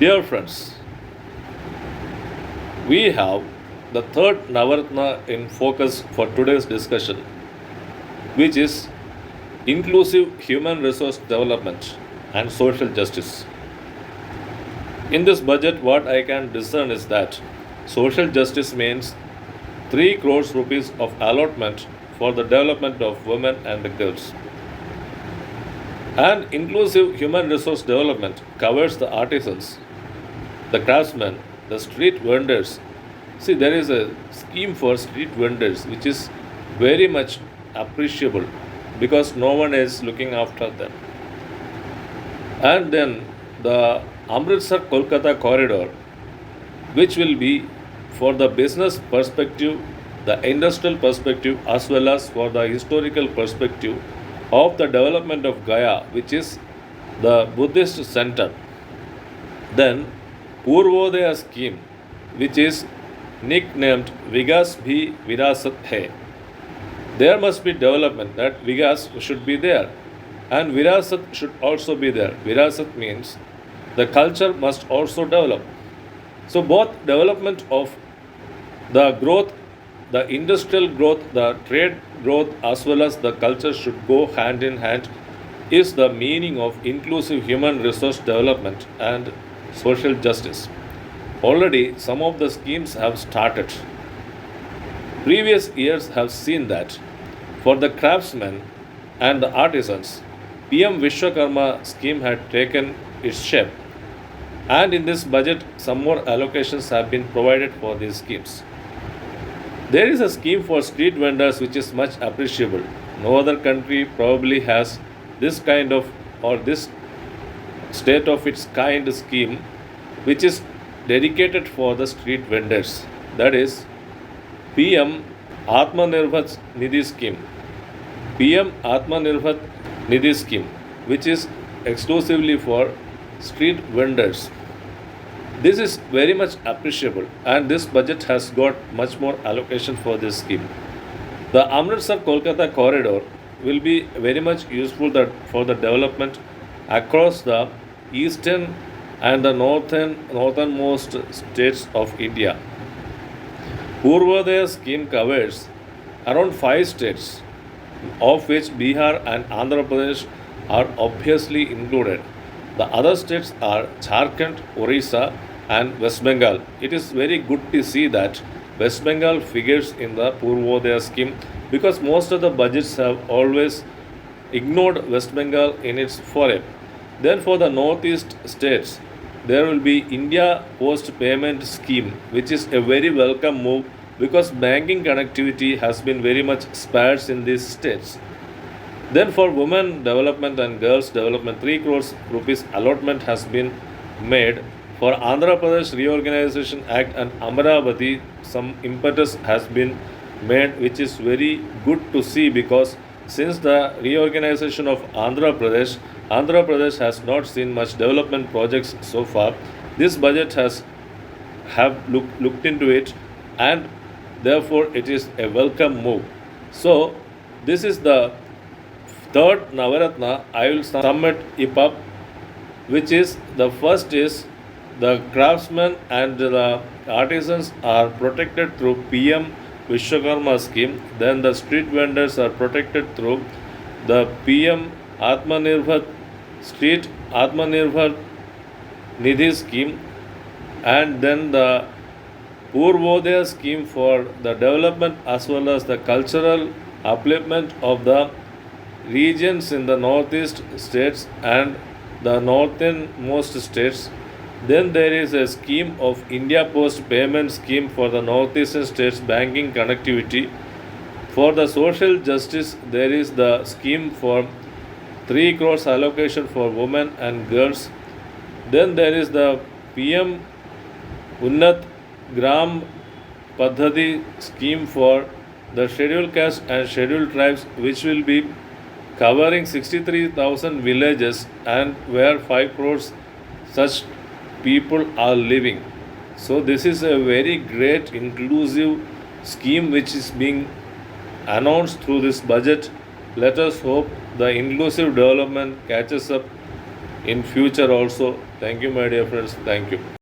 Dear friends, we have the third Navaratna in focus for today's discussion, which is inclusive human resource development and social justice. In this budget, what I can discern is that social justice means 3 crores rupees of allotment for the development of women and girls. And inclusive human resource development covers the artisans, the craftsmen, the street vendors. See, there is a scheme for street vendors which is very much appreciable because no one is looking after them. And then the Amritsar Kolkata corridor, which will be for the business perspective, the industrial perspective, as well as for the historical perspective of the development of Gaya, which is the Buddhist center. Then Purvodaya scheme, which is nicknamed Vigas Bhi Virasat Hai. There must be development, that Vigas should be there, and Virasat should also be there. Virasat means the culture must also develop. So, both development of the growth, the industrial growth, the trade growth, as well as the culture should go hand in hand, is the meaning of inclusive human resource development and social justice. Already, some of the schemes have started. Previous years have seen that for the craftsmen and the artisans, PM Vishwakarma scheme had taken its shape, and in this budget, some more allocations have been provided for these schemes. There is a scheme for street vendors which is much appreciable. No other country probably has this kind of or this state of its kind scheme which is dedicated for the street vendors. That is PM Atmanirbhar Nidhi scheme. PM Atmanirbhar Nidhi scheme, which is exclusively for street vendors. This is very much appreciable, and this budget has got much more allocation for this scheme. The Amritsar Kolkata corridor will be very much useful for the development across the eastern and the northernmost states of India. Purvodaya scheme covers around 5 states, of which Bihar and Andhra Pradesh are obviously included. The other states are Jharkhand, Orissa, and West Bengal. It is very good to see that West Bengal figures in the Purvodaya scheme because most of the budgets have always ignored West Bengal in its foray. Then, for the northeast states, there will be India Post Payment Scheme, which is a very welcome move because banking connectivity has been very much sparse in these states. Then for women development and girls development, 3 crores rupees allotment has been made. For Andhra Pradesh Reorganization Act and Amaravati, some impetus has been made, which is very good to see because since the reorganization of Andhra Pradesh has not seen much development projects so far. This budget has looked into it, and therefore it is a welcome move. So this is the third Navaratna. I will sum it up, which is the first is the craftsmen and the artisans are protected through PM Vishwakarma scheme. Then the street vendors are protected through the PM Atmanirbhar Street Atmanirbhar Nidhi scheme, and then the Purvodaya scheme for the development as well as the cultural upliftment of the regions in the northeast states and the northernmost states. Then there is a scheme of India Post Payment Scheme for the northeastern states banking connectivity. For the social justice, there is the scheme for 3 crores allocation for women and girls. Then there is the PM Unnat Gram Padhati scheme for the scheduled caste and scheduled tribes, which will be covering 63,000 villages and where 5 crores such people are living. So, this is a very great inclusive scheme which is being announced through this budget. Let us hope the inclusive development catches up in future also. Thank you, my dear friends. Thank you.